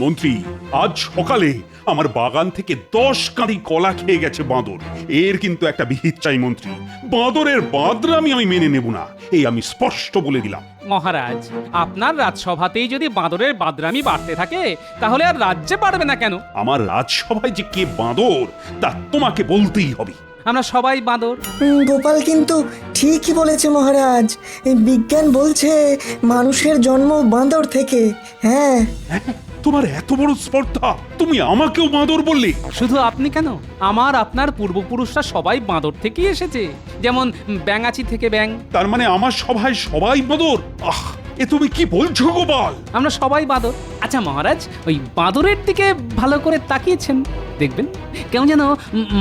মন্ত্রী, আজ সকালে আমার বাগান থেকে 10 কাঁদি কলা খেয়ে গেছে বাঁদর। এর কিন্তু একটা বিহিত চাই মন্ত্রী। বাঁদরের বাঁদরামি আমি মেনে নেব না, এই আমি স্পষ্ট বলে দিলাম। মহারাজ, আপনার রাজসভাতেই যদি বাঁদরের বাদরামি বাড়তে থাকে তাহলে আর রাজ্যে পারবে না কেন? আমার রাজসভায় যে কে বাঁদর তা তোমাকে বলতেই হবে। আমরা সবাই বাঁদর। গোপাল কিন্তু ঠিকই বলেছে মহারাজ। এই বিজ্ঞান বলছে মানুষের জন্ম বাঁদর থেকে। হ্যাঁ, হ্যাঁ, তোমার এত বড় স্পর্ধা, তুমি আমাকেও বাঁদর বললে? শুধু আপনি কেন, আমার আপনার পূর্বপুরুষরা সবাই বাঁদর থেকেই এসেছে। যেমন ব্যাঙাচি থেকে ব্যাঙ। তার মানে আমার সভায় সবাই বাঁদর? আহ, এ তুমি কি বলছো গোপাল? আমরা সবাই বাঁদর। আচ্ছা মহারাজ, ওই বাঁদরের দিকে ভালো করে তাকিয়েছেন, দেখবেন কেমন যেন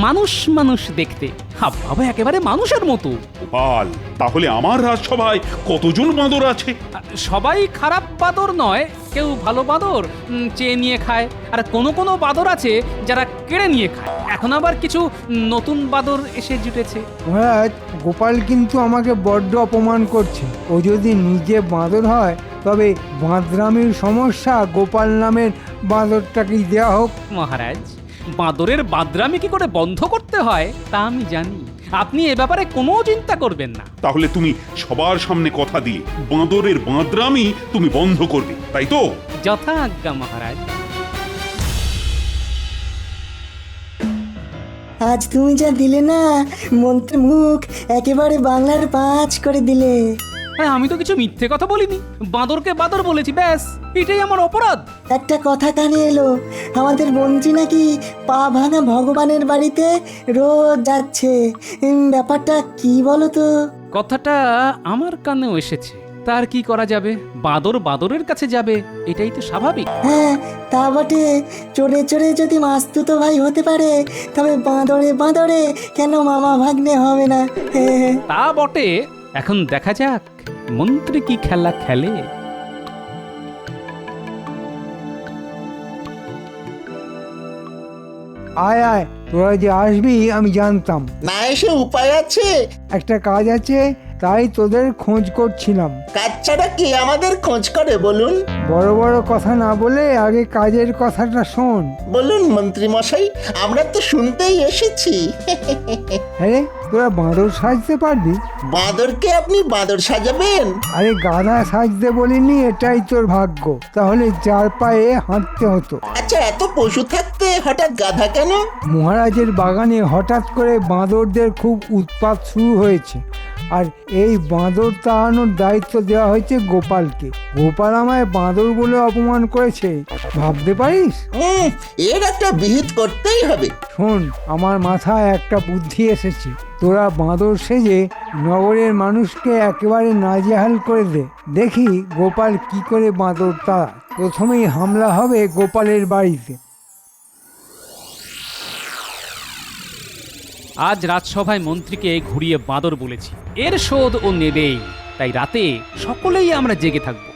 মানুষ মানুষ দেখতে, হাবভাব একেবারে মানুষের মতো। গোপাল, তাহলে আমার রাজসভায় কতজন বাঁদর আছে? সবাই খারাপ বাঁদর নয়, কেউ ভালো বাঁদর চেয়ে নিয়ে খায়, আর কোনো কোনো বাঁদর আছে যারা কেড়ে নিয়ে খায়। এখন আবার কিছু নতুন বাঁদর এসে জুটেছে। মহারাজ, গোপাল কিন্তু আমাকে বড্ড অপমান করছে। ও যদি নিজে বাঁদর হয় তবে বাঁদরামির সমস্যা গোপাল নামের বাঁদরটাকেই দেওয়া হোক। মহারাজ, বাঁদরের বাদরামি কি করে বন্ধ করতে হয় তা আমি জানি, আপনি এ ব্যাপারে কোনো চিন্তা করবেন না। তাহলে তুমি সবার সামনে কথা দিলে বাঁদরের বাঁদরামি তুমি বন্ধ করবে, তাই তো? যথা আজ্ঞা মহারাজ। আজ তুমি যা দিলে না, মন্ত্রী মুখ একেবারে বাংলার 5 করে দিলে। হ্যাঁ, আমি তো কিছু মিথ্যে কথা বলিনি, বাঁদরকে বাঁদর বলেছি, ব্যাস এটাই আমার অপরাধ। একটা কথা কানে এলো, আমাদের মন্ত্রী নাকি পা ভাঙা ভগবানের বাড়িতে রোজ যাচ্ছে। ব্যাপারটা কি বলো তো? কথাটা আমার কানেও এসেছে, তার কি করা যাবে? বাঁদর বাঁদরের কাছে যাবে, এটাই তো স্বাভাবিক। হ্যাঁ, তা বটে। চড়ে চড়ে যদি মাস্তুতো ভাই হতে পারে তবে বাঁদরে বাঁদরে কেন মামা ভাগ্নে হবে না? তা বটে, এখন দেখা যাক মন্ত্রী কি খেলা খেলে। আয় আয়, তোরা যে আসবি আমি জানতাম। না এসে উপায় আছে? একটা কাজ আছে, তাই তোদের খোঁজ করছিলাম। কাজ ছাড়া কি আমাদের খোঁজ করে বলুন? বড় বড় কথা না বলে আগে কাজের কথাটা শোন। বলুন মন্ত্রী মশাই, আমরা তো শুনতেই এসেছি। আরে, তোরা বাঁদর সাজতে পারবি? বাঁদরকে আপনি বাঁদর সাজাবেন? আরে গাধা সাজতে বলিনি, এটাই তোর ভাগ্য। তাহলে 4 পায়ে হাঁটতে হতো। আচ্ছা, এত পশু থাকতে হঠাৎ গাধা কেন? মহারাজের বাগানে হঠাৎ করে বাঁদরদের খুব উৎপাত শুরু হয়েছে, আর এই বাঁদর তাড়ানোর দায়িত্ব দেওয়া হয়েছে গোপালকে। গোপাল আমায় বাঁদর বলে অপমান করেছে, ভাবতে পারিস? এর একটা বিহিত করতেই হবে। শোন, আমার মাথায় একটা বুদ্ধি এসেছে। তোরা বাঁদর সেজে নগরের মানুষকে একেবারে নাজেহাল করে দে, দেখি গোপাল কি করে বাঁদর তাড়ায়। প্রথমেই হামলা হবে গোপালের বাড়িতে। আজ রাজসভায় মন্ত্রীকে ঘুরিয়ে বাঁদর বলেছি, এর শোধ ও নেবেই। তাই রাতে সকলেই আমরা জেগে থাকবো।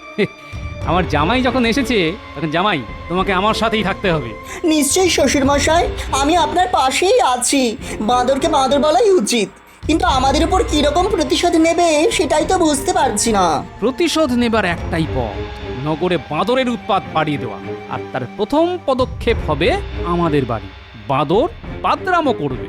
আমার জামাই যখন এসেছে, তখন জামাই তোমাকে আমার সাথেই থাকতে হবে। নিশ্চয়ই শ্বশুর মশাই, আমি আপনার পাশেই আছি। বাঁদরকে বাঁদর বলাই উচিত, কিন্তু আমাদের উপর কিরকম প্রতিশোধ নেবে সেটাই তো বুঝতে পারছি না। প্রতিশোধ নেবার একটাই পথ, নগরে বাঁদরের উৎপাত বাড়িয়ে দেওয়া। আর তার প্রথম পদক্ষেপ হবে আমাদের বাড়ি। বাঁদর বাদরামও করবে।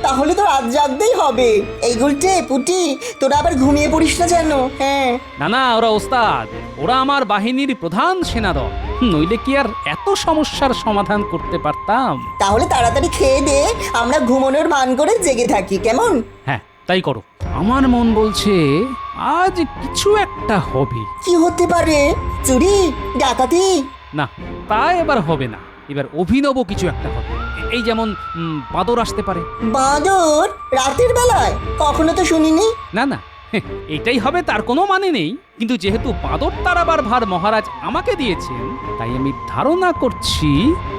তাহলে তো রাত জাগতেই হবে। এই গুলটে পুটি, তোরা আবার ঘুমিয়ে পড়িস না যেন। হ্যাঁ, না না, ওরা ওস্তাদ, ওরা আমার বাহিনীর প্রধান সেনাদল, নইলে কি আর এত সমস্যার সমাধান করতে পারতাম? তাহলে তাড়াতাড়ি খেয়ে দে, আমরা ঘুমানোর মান করে জেগে থাকি, কেমন? হ্যাঁ, তাই করো। আমার মন বলছে আজ কিছু একটা হবে। কি হতে পারে? চুরি, ডাকাতি? না, তা এবার হবে না। এবার অভিনব কিছু একটা হবে। এই যেমন বাঁদর আসতে পারে। বাঁদর রাতের বেলায়? কখনো তো শুনিনি। না না, এটাই হবে তার কোনো মানে নেই, কিন্তু যেহেতু বাঁদর তাড়াবার ভার মহারাজ আমাকে দিয়েছেন, তাই আমি ধারণা করছি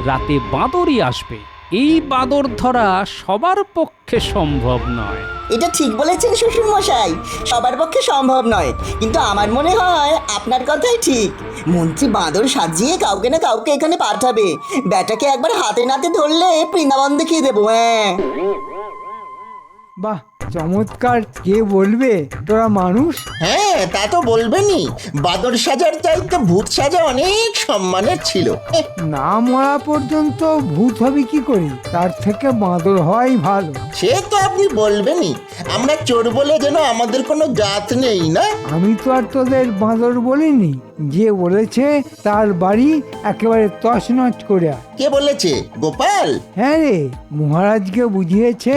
রাতে বাঁদরই আসবে। এই বাঁদর ধরা সবার পক্ষে সম্ভব নয়। এটা ঠিক বলেছেন শ্বশুর মশাই, সবার পক্ষে সম্ভব নয়, কিন্তু আমার মনে হয় আপনার কথাই ঠিক। মন্ত্রী বাঁদর সাজিয়ে কাউকে না কাউকে এখানে পাঠাবে। ব্যাটাকে একবার হাতে নাতে ধরলে বৃন্দাবন দেখিয়ে দেবো। হ্যাঁ, বাহ, চমৎকার। কে বলবে তোরা মানুষ? হ্যাঁ, তা তো বলবেনই। বাদর সাজার চাইতে ভূত সাজা অনেক সম্মানের ছিল। না মরা পর্যন্ত ভূত হবে কি করে? তার থেকে বাঁদর হওয়াই ভালো। সে তো আপনি বলবেনই। আমরা চোর বলে যেন আমাদের কোনো জাত নেই, না? আমি তো আর তোদের বাঁদর বলিনি। যে বলেছে তার বাড়ি একেবারে তছনছ করে আয়। কে বলেছে? গোপাল? হ্যাঁ রে, মহারাজকে বুঝিয়েছে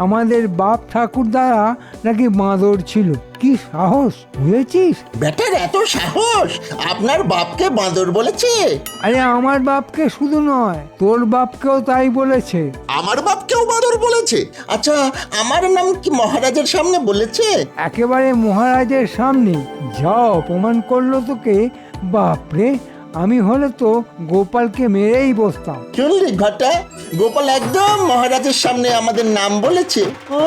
আমাদের বাপ ঠাকুরদারা নাকি বাঁদর ছিল। কি সাহস, বুঝেছিস? বেটার এত সাহস! আপনার বাপকে বাঁদর বলেছে? আরে আমার বাপকে শুধু নয়, তোর বাপকেও তাই বলেছে। আমার বাপকেও বাঁদর বলেছে? আচ্ছা, আমার নাম কি মহারাজের সামনে বলেছে? একেবারে মহারাজের সামনে। যা অপমান করলো তোকে! বাপরে, আমি হলে তো গোপালকে মেরেই বসতাম। শুনলি ঘটা, গোপাল একদম মহারাজের সামনে আমাদের নাম বলেছে। ও,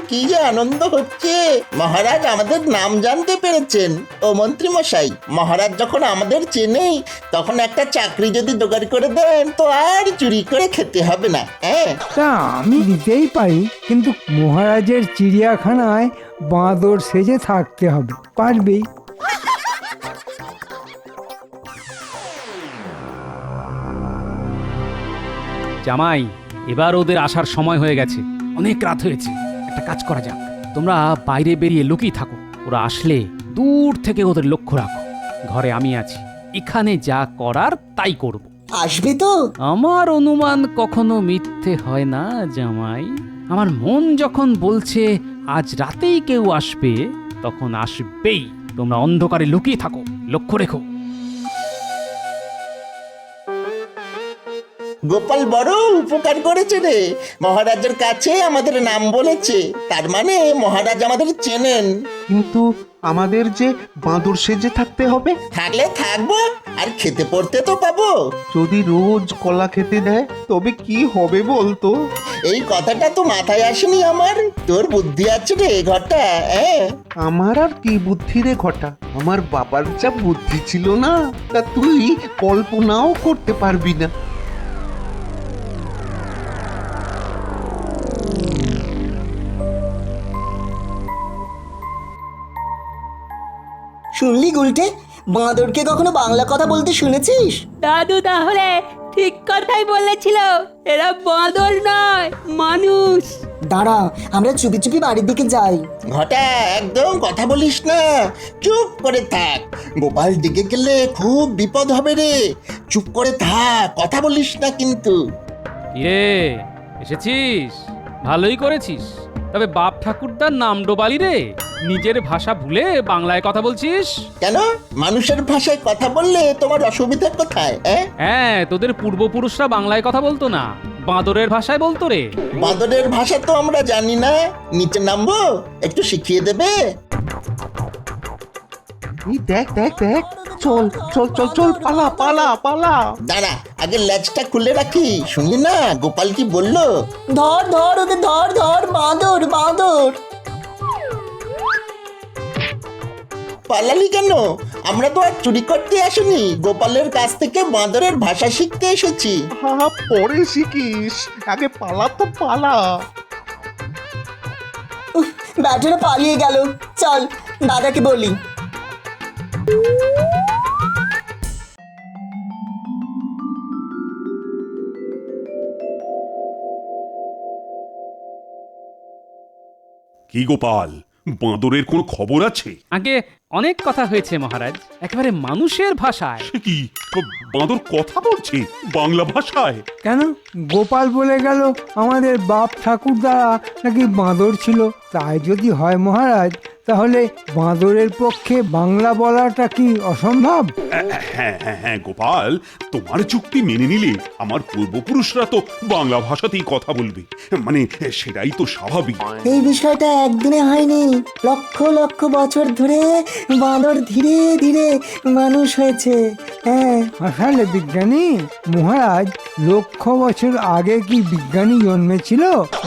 কি যে আনন্দ হচ্ছে! মহারাজ আমাদের নাম জানতে পেরেছেন। ও মন্ত্রী মশাই, মহারাজ যখন আমাদের চেনেই, তখন একটা চাকরি যদি জোগাড় করে দেন তো আর চুরি করে খেতে হবে না। হ্যাঁ, তা আমি দিতেই পারি, কিন্তু মহারাজের চিড়িয়াখানায় বাঁদর সেজে থাকতে হবে। পারবেই? জামাই, এবার ওদের আসার সময় হয়ে গেছে। অনেক রাত হয়েছে। একটা কাজ করা যাক, তোমরা বাইরে বেরিয়ে লুকিয়ে থাকো। ওরা আসলে দূর থেকে ওদের লক্ষ্য রাখো। ঘরে আমি আছি, এখানে যা করার তাই করব। আসবে তো? আমার অনুমান কখনো মিথ্যে হয় না জামাই। আমার মন যখন বলছে আজ রাতেই কেউ আসবে, তখন আসবেই। তোমরা অন্ধকারে লুকিয়ে থাকো, লক্ষ্য রেখো। গোপাল বড় উপকার করেছে রে। মহারাজের কাছে আমাদের নাম বলেছে, তার মানে মহারাজ আমাদের চেনেন। কিন্তু আমাদের যে বাঁদর সেজে থাকতে হবে। থাকলে থাকবো, আর খেতে পড়তে তো পাবো। যদি রোজ কলা খেতে দেয় তবে কি হবে বলতো? এই কথাটা তো মাথায় আসেনি আমার। তোর বুদ্ধি আছে রে ঘটা। হ্যাঁ, আমার আর কি বুদ্ধি রে ঘটা, আমার বাবার যা বুদ্ধি ছিল না, তা তুই কল্পনাও করতে পারবি না। শুনলি গুলটে, বাঁদরকে কখনো বাংলা কথা বলতে শুনেছিস? দাদু তাহলে ঠিক কথাই বলেছিল। এরা বাঁদর নয়, মানুষ। দাঁড়া, আমরা চুপি চুপি বাড়ির দিকে যাই। ঘটা একদম কথা বলিস না, চুপ করে থাক। গোপাল দিকে গেলে খুব বিপদ হবে রে। চুপ করে থাক, কথা বলিস না কিন্তু। ইয়ে, এসেছিস? ভালোই করেছিস। তবে বাপ ঠাকুরদার নাম ডোবালি রে। নিজের ভাষা ভুলে বাংলায় কথা বলছিস। কেন? মানুষের ভাষায় কথা বললে তোমার অসুবিধা কোথায়? হ্যাঁ, তোদের পূর্বপুরুষরা বাংলায় কথা বলতো না, বাঁদরের ভাষায় বলতো রে। বাঁদরের ভাষা তো আমরা জানি না। নিচে নামবো, একটু শিখিয়ে দেবে? এই দেখ দেখ দেখ, চল চল চল চল, পালা পালা পালা। দাঁড়া, আগে ল্যাচটা খুলে রাখি। শুনলি না গোপাল কি বললো? ধর ধর ওদের, ধর ধর, বাঁদর বাঁদর। পালালি কেন? আমরা তো আর চুরি করতে আসিনি, গোপালের কাছ থেকে বাঁদরের ভাষা শিখতে এসেছি। হা, পরে শিখিস, আগে পালা তো পালা। ব্যাটারা পালিয়ে গেল। চল দাদাকে বলি। কি গোপাল, বাঁদরের কোনো খবর আছে? আগে অনেক কথা হয়েছে মহারাজ, একেবারে মানুষের ভাষায়। সে কি, বাঁদর কথা বলছে বাংলা ভাষায়? কেন? গোপাল বলে গেল আমাদের বাপ ঠাকুরদারা নাকি বাঁদর ছিল। তাই যদি হয় মহারাজ, তাহলে বাঁদরের পক্ষে বাংলা বলাটা কি অসম্ভব? হ্যাঁ হ্যাঁ হ্যাঁ গোপাল, তোমার যুক্তি মেনে নিলে আমার পূর্বপুরুষরা তো বাংলা ভাষাতেই কথা বলবে, মানে সেটাই তো স্বাভাবিক। এই বিষয়টা একদিনে হয়নি, লক্ষ লক্ষ বছর ধরে বাঁদর ধীরে ধীরে মানুষ হয়েছে। হ্যাঁ, আসলে বিজ্ঞানী মহারাজ, লক্ষ বছর আগে কি বিজ্ঞানী জন্মেছিল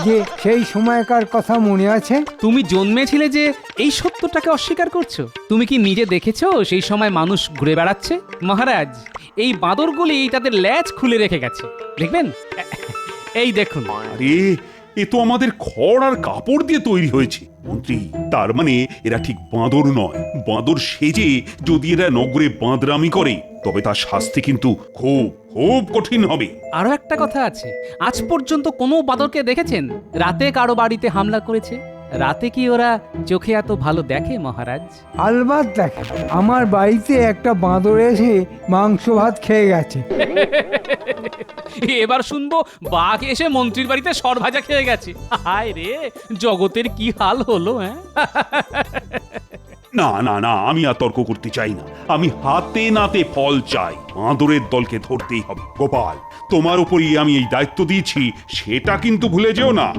যে সেই সময়কার কথা মনে আছে? তুমি জন্মেছিলে যে এই সত্যটাকে অস্বীকার করছো? তুমি কি নিজে দেখেছো সেই সময় মানুষ ঘুরে বেড়াচ্ছে? মহারাজ, এই বাঁদরগুলি তাদের ল্যাজ খুলে রেখে গেছে, দেখবেন। এই দেখুন। আরে, এ তো আমাদের খড় আর কাপড় দিয়ে তৈরি হয়েছে। মন্ত্রী, তার মানে এরা ঠিক বাঁদর নয়। বাঁদর সেজে যদি এরা নগরে বাঁদরামি করে তবে তার শাস্তি কিন্তু খুব খুব কঠিন হবে। আরো একটা কথা আছে, আজ পর্যন্ত কোনো বাঁদরকে দেখেছেন রাতে কারো বাড়িতে হামলা করেছে? রাতে কি ওরা চোখে এত ভালো দেখে মহারাজ? আলবাত দেখে, আমার বাড়িতে একটা বাঁদর এসে মাংস ভাত খেয়ে গেছে। এবার শুনবো বাঘ এসে মন্ত্রীর বাড়িতে সর ভাজা খেয়ে গেছে। হায় রে, জগতের কি হাল হলো! হ্যাঁ, না না না, আমি আর তর্ক করতে চাই না। আমি হাতে নাতে ফল চাই। বাঁদরের দলকে ধরতেই হবে। গোপাল, তোমার উপরই আমি এই দায়িত্ব দিয়েছি, সেটা কিন্তু ভুলে যেও না।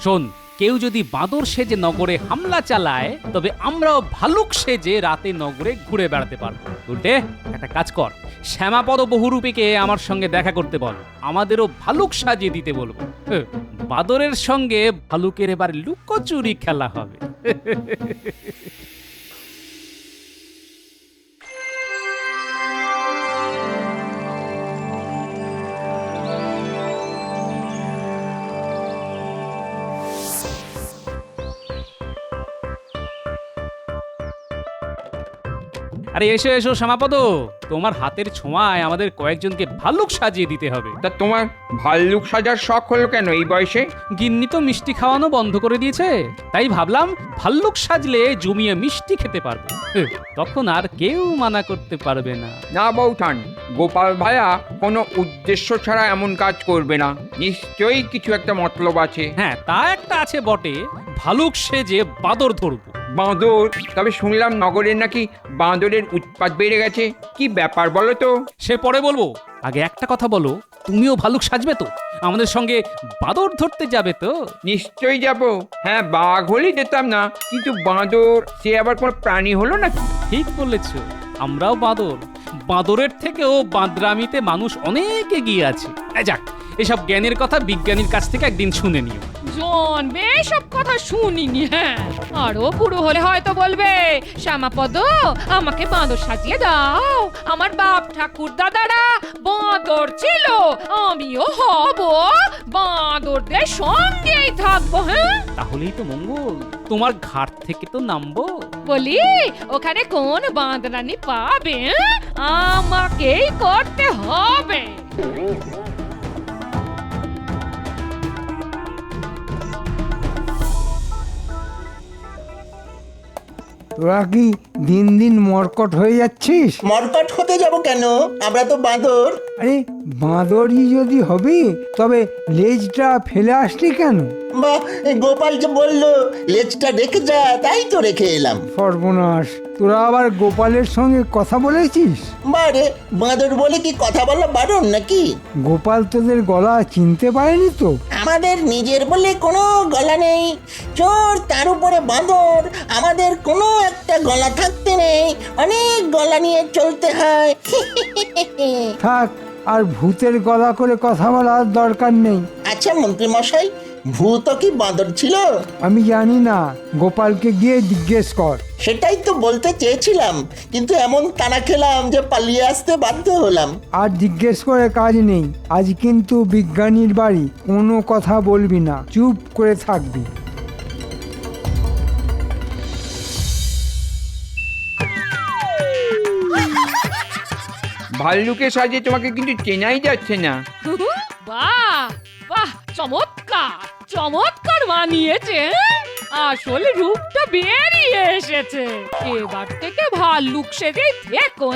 শোন, কেউ যদি বাঁদর সেজে নগরে হামলা চালায় তবে আমরাও ভালুক সেজে রাতে নগরে ঘুরে বেড়াতে পারবো। উল্টে একটা কাজ কর, শ্যামাপদ বহুরূপীকে আমার সঙ্গে দেখা করতে বল, আমাদেরও ভালুক সাজিয়ে দিতে বলবো। বাঁদরের সঙ্গে ভালুকের এবার লুকোচুরি খেলা হবে। আরে এসো এসো শ্যামাপদ, তোমার হাতের ছোঁয়ায় আমাদের কয়েকজনকে ভালুক সাজিয়ে দিতে হবে। তা তোমার ভাল্লুক সাজার শখ হলো কেন এই বয়সে? গিন্নি তো মিষ্টি খাওয়ানো বন্ধ করে দিয়েছে, তাই ভাবলাম ভাল্লুক সাজলে জমিয়ে মিষ্টি খেতে পারবো। তখন আর কেউ মানা করতে পারবে না। না বৌঠান, গোপাল ভায়া কোনো উদ্দেশ্য ছাড়া এমন কাজ করবে না। নিশ্চয়ই কিছু একটা মতলব আছে। হ্যাঁ, তা একটা আছে বটে, ভালুক সেজে বাঁদর ধরবো। বাঁদর? তবে শুনলাম নগরের নাকি বাঁদরের উৎপাত বেড়ে গেছে। কি ব্যাপার বলো তো? সে পরে বলবো, আগে একটা কথা বলো, তুমিও ভালুক সাজবে তো? আমাদের সঙ্গে বাঁদর ধরতে যাবে তো? নিশ্চয়ই যাব। হ্যাঁ, বাঘ হলেই যেতাম না, কিন্তু বাঁদর সে আবার কোনো প্রাণী হলো নাকি? ঠিক বলেছ, আমরাও বাঁদর। বাঁদরের থেকেও বাঁদরামিতে মানুষ অনেক এগিয়ে আছে। যাক, এসব জ্ঞানের কথা বিজ্ঞানীর কাছ থেকে একদিন শুনে নিও। জন্মে সব কথা শুনিনি। হ্যাঁ, আরো বুড়ো হলে হয়তো বলবে, শ্যামাপদ আমাকে বাঁদর সাজিয়ে দাও, আমার বাপ ঠাকুর দাদারা বাঁদর ছিল, আমিও হব, বাঁদরদের সঙ্গেই থাকবো। হ্যাঁ, তাহলেই তো মঙ্গল, তোমার ঘাট থেকে তো নামবো। বলি ওখানে কোন বাঁদরানি পাবে? আমাকেই করতে হবে। তোরা কি দিন দিন মরকট হয়ে যাচ্ছিস? মরকট হতে যাব কেন? আমরা তো বাঁদর। আরে বাঁদরই যদি হবি তবে লেজটা ফেলে আসলি কেন? বা গোপাল যে বললো লেজটা রেখে যা, তাই তো রেখে এলাম। সর্বনাশ, তোরা আবার গোপালের সঙ্গে কথা বলেছিস? বারে, বাঁদর বলে কি কথা বলা বারণ নাকি? গোপাল তোদের গলা চিনতে পারেনি তো? আমাদের নিজের বলে কোনো গলা নেই। চোর, তার উপরে বাঁদর, আমাদের কোনো একটা গলা থাকতে নেই, অনেক গলা নিয়ে চলতে হয়। থাক, আর ভূতের গলা করে কথা বলার দরকার নেই। আচ্ছা মন্ত্রী মশাই, ভূত কি বাঁদর ছিল? আমি জানি না, গোপালকে গিয়ে জিজ্ঞেস কর। সেটাই তো বলতে চেয়েছিলাম, কিন্তু এমন তাড়া খেলাম যে পালিয়ে আসতে বাধ্য হলাম। আর জিজ্ঞেস করে কাজ নেই, আজ কিন্তু বিজ্ঞানীর বাড়ি, কোনো কথা বলবি না, চুপ করে থাকবি। ভাল্লুকের সাজে তোমাকে কিন্তু চেনাই যাচ্ছে না। বাহ বাহ, চমৎকার চমৎকার মানিয়েছে। আসল রূপটা বেরিয়ে এসেছে। এবার থেকে ভাল্লুক সেজেই থেকো।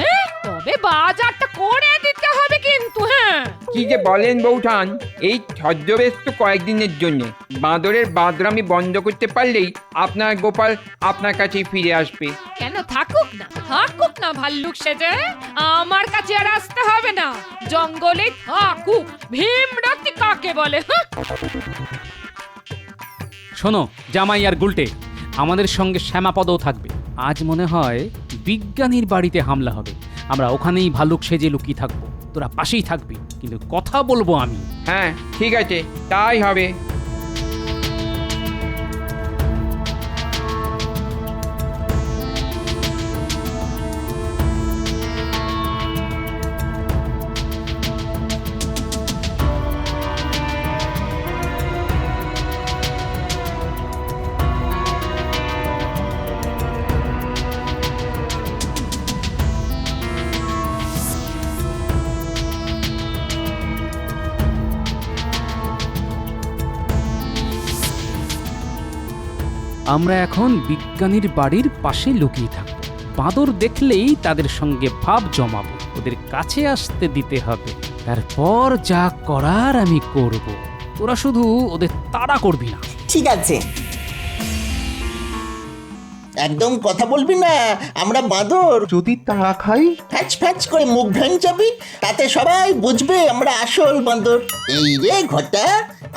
তবে বাজারটা করে দিতে হবে কিন্তু। হ্যাঁ, কি যে বলেন বৌঠান, এই ছদ্মবেশ তো কয়েকদিনের জন্য। বাঁদরের বাঁদরামি বন্ধ করতে পারলেই আপনার গোপাল আপনার কাছেই ফিরে আসবে। কেন থাকুক না ভাল্লুক সেজে, আমার কাছে আর আসতে হবে না। জঙ্গলে থাকুক, ভীমরতি কাকে বলে। শোনো জামাই আর গুলটে, আমাদের সঙ্গে শ্যামাপদও থাকবে। আজ মনে হয় বিজ্ঞানীর বাড়িতে হামলা হবে, আমরা ওখানেই ভালুক সেজে লুকিয়ে থাকবো। তোরা পাশেই থাকবি, কিন্তু কথা বলবো আমি। হ্যাঁ, ঠিক আছে, তাই হবে। আমরা এখন বিজ্ঞানীর বাড়ির পাশে লুকিয়ে থাকবো। বাঁদর দেখলেই তাদের সঙ্গে ভাব জমাবো, ওদের কাছে আসতে দিতে হবে। তারপর যা করার আমি করব। তোরা শুধু ওদের তাড়া করবি না। ঠিক আছে। একদম কথা বলবি না, আমরা বাঁদর। যদি তাড়া খাই? ফ্যাচ ফ্যাচ করে মুখ ভেঙে যাবি, তাতে সবাই বুঝবে আমরা আসল বাঁদর। এই রে ঘটা,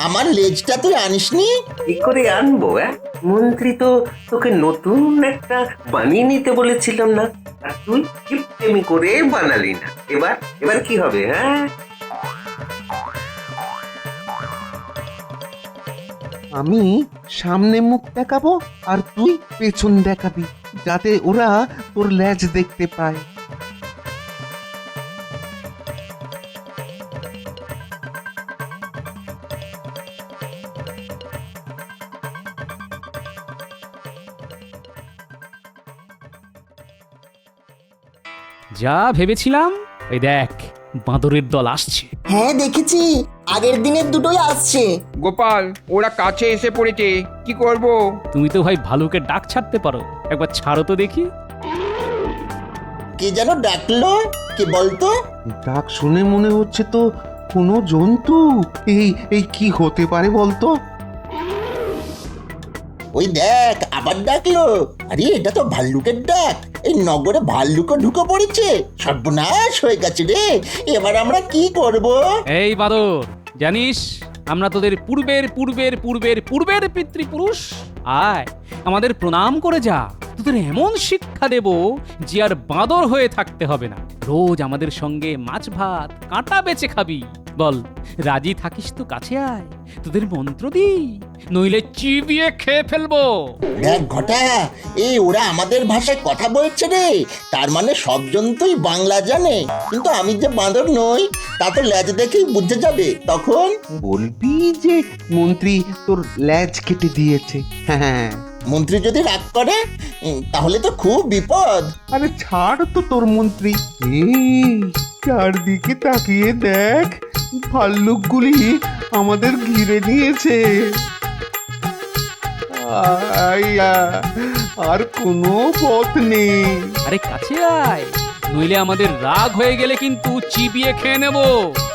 আমার লেজটা তুই আনিসনি? কি করে আনবো? মন্ত্রী তো তোকে নতুন একটা বানিয়ে নিতে বলেছিলাম না, আর তুই কিপটেমি করে বানালি না। এবার এবার কি হবে? হ্যাঁ, আমি সামনে মুখ দেখাবো আর তুই পেছন দেখাবি, যাতে ওরা তোর লেজ দেখতে পায়। যা ভেবেছিলাম, ওই দেখ বাঁদরের দল আসছে। হ্যাঁ দেখেছি, আগের দিনের দুটোই আসছে। গোপাল, ওরা কাছে এসে পড়েছে, কি করব? তুমি তো ভাই ভালুকের ডাক ছাড়তে পারো, একবার ছাড়ো তো দেখি। কে যেন ডাকলো, কে বলতো? ডাক শুনে মনে হচ্ছে তো কোনো জন্তু। এই এই কি হতে পারে বলতো? ওই দেখ, আবার ডাকলো। আরে এটা তো ভাল্লুকের ডাক। এই নগরে ভাল্লুকও ঢুকে পড়েছে, সর্বনাশ হয়ে গেছে রে। এবার আমরা কি করব? এই বাঁদর, জানিস আমরা তোদের পূর্বের পূর্বের পূর্বের পূর্বের পিতৃপুরুষ। আয় আমাদের প্রণাম করে যা, তোদের এমন শিক্ষা দেব যে আর বাঁদর হয়ে থাকতে হবে না। রোজ আমাদের সঙ্গে মাছ ভাত কাঁটা বেচে খাবি। বল, রাজি থাকিস তো কাছে আয়, তোদের মন্ত্র দি, নইলে চিবিয়ে খেয়ে ফেলবো। দেখ ঘটা, এই ওরা আমাদের ভাষায় কথা বলছে রে। তার মানে সব জন্তুই বাংলা জানে, কিন্তু আমি যে বাঁদর নই তা তো লেজ দেখেই বুঝে যাবে। তখন বলবি যে মন্ত্রী তোর লেজ কেটে দিয়েছে। হ্যাঁ, মন্ত্রী যদি রাগ করে তাহলে তো খুব বিপদ। আরে ছাড় তো তোর মন্ত্রী। এই চারদিকে তাকিয়ে দেখ, ভাল্লুকগুলি আমাদের ঘিরে নিয়েছে। আইয়া, আর কোনো পথ নেই। আরে কাছে আয়, নইলে আমাদের রাগ হয়ে গেলে কিন্তু চিবিয়ে খেয়ে নেব।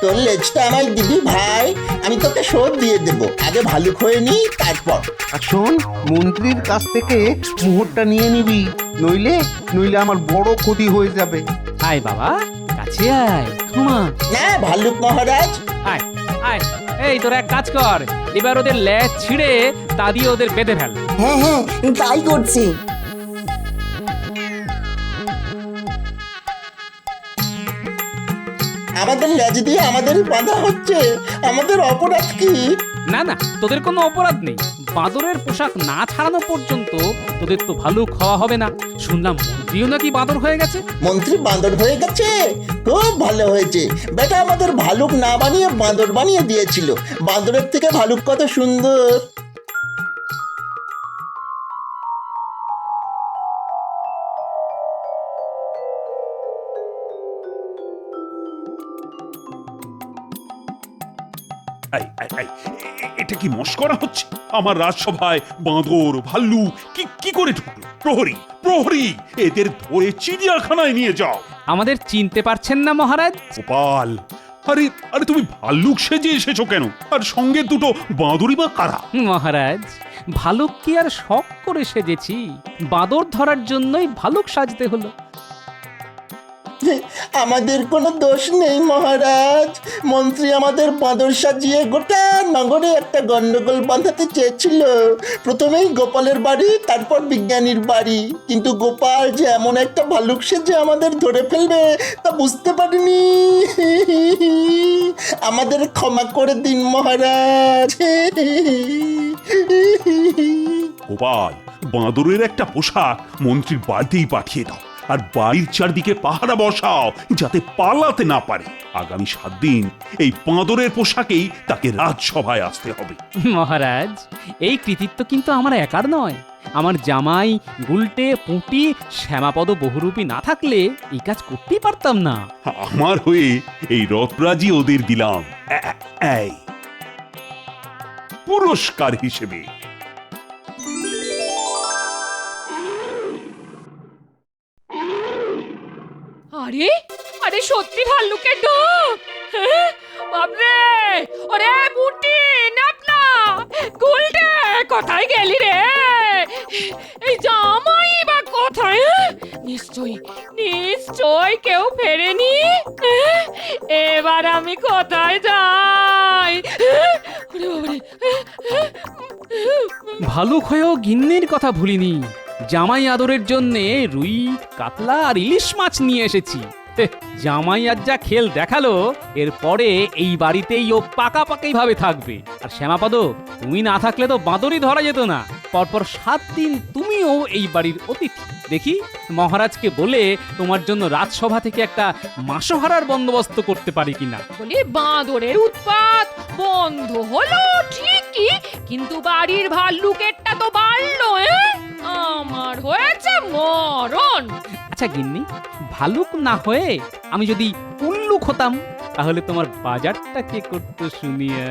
তোর লেজটা আমায় দিবি ভাই, আমি তোকে শোধ দিয়ে দেব। আগে ভালুক হয়ে নি, তারপর। আর শোন, মন্ত্রীর কাছ থেকে মোহরটা নিয়ে নিবি, নইলে নইলে আমার বড় ক্ষতি হয়ে যাবে। আয় বাবা, কাছে আয়, ক্ষমা না ভাল্লুক মহারাজ। আয় আয়। এই তোরা এক কাজ কর, এবার ওদের লেজ ছিঁড়ে তা দিয়ে ওদের বেঁধে ফেল। হ্যাঁ হ্যাঁ, তাই করছি। আমাদের লেজ দিয়ে আমাদের বাধা হচ্ছে, আমাদের অপরাধ কি? না না, তোদের কোনো অপরাধ নেই। বাঁদরের পোশাক না ছাড়ানো পর্যন্ত তোদের তো ভালুক হওয়া হবে না। শুনলাম মন্ত্রীও নাকি বাঁদর হয়ে গেছে। মন্ত্রী বাঁদর হয়ে গেছে? খুব ভালো হয়েছে। বেটা আমাদের ভালুক না বানিয়ে বাঁদর বানিয়ে দিয়েছিল। বাঁদরের থেকে ভালুক কত সুন্দর। এটা কি মস্করা হচ্ছে? আমার রাজসভায় বাঁদর ভাল্লুক কি করে ঢুকলো? প্রহরী, প্রহরী, এদের ধরে চিড়িয়াখানায় নিয়ে যাও। আমাদের চিনতে পারছেন না মহারাজ? গোপাল, আরে আরে তুমি ভাল্লুক সেজে এসেছো কেন? আর সঙ্গে দুটো বাঁদরই বা কারা? মহারাজ, ভালুক কি আর শখ করে সেজেছি? বাঁদর ধরার জন্যই ভালুক সাজতে হলো। আমাদের কোনো দোষ নেই মহারাজ। মন্ত্রী আমাদের বাঁদর সাজিয়ে গোটা নগরে একটা গন্ডগোল বাঁধাতে চেয়েছিল। প্রথমেই গোপালের বাড়ি, তারপর বিজ্ঞানীর বাড়ি। কিন্তু গোপাল যে এমন একটা ভালুক সেজে আমাদের ধরে ফেলবে তা বুঝতে পারিনি। আমাদের ক্ষমা করে দিন মহারাজ। গোপাল, বাঁদরের একটা পোশাক মন্ত্রীর বাড়িতেই পাঠিয়ে দাও, আর বাড়ির চারদিকে পাহারা বসাও যাতে পালাতে না পারে। আগামী 7 দিন এই বাঁদরের পোশাকেই তাকে রাজসভায় আসতে হবে। মহারাজ, এই কৃতিত্ব কিন্তু আমার একার নয়। আমার জামাই গুলটে, পুঁটি, শ্যামাপদ বহুরূপী না থাকলে এই কাজ করতেই পারতাম না। আমার হয়ে এই রথরাজি ওদের দিলাম এই পুরস্কার হিসেবে। আরে আরে সত্যি ভাল্লুকের ডাক! হ্যাঁ? বাপরে! ওরে বুটি নাপলা গুলটে কোথায় গেলি রে? এই জামাই বা কোথায়? হ্যাঁ? নিশ্চয়ই কেউ ফেরেনি। হ্যাঁ? এবার আমি কোথায় যাই? হ্যাঁ? ওরে বাবারে! ভালুক হয়েও গিন্নির কথা ভুলিনি। জামাই আদরের জন্যে রুই, কাতলা আর ইলিশ মাছ নিয়ে এসেছি। হেহ, জামাই আজ যা খেল দেখালো, এরপরে এই বাড়িতেই ও পাকাপাকি ভাবে থাকবে। আর শ্যামাপদ, তুমি না থাকলে তো বাঁদরই ধরা যেত না। পরপর 7 দিন তুমিও এই বাড়ির অতিথি। দেখি মহারাজকে বলে তোমার জন্য রাজসভা থেকে একটা মাসোহারার বন্দোবস্ত করতে পারি কিনা। বলি বাঁদরের উৎপাত বন্ধ হলো ঠিকই, কিন্তু বাড়ির ভাল্লুকেরটা তো বাড়লো। আমার হয়েছে মরণ। আচ্ছা গিন্নি, ভালুক না হয়ে আমি যদি উল্লুক হতাম, তাহলে তোমার বাজারটা কে করতো শুনিয়া?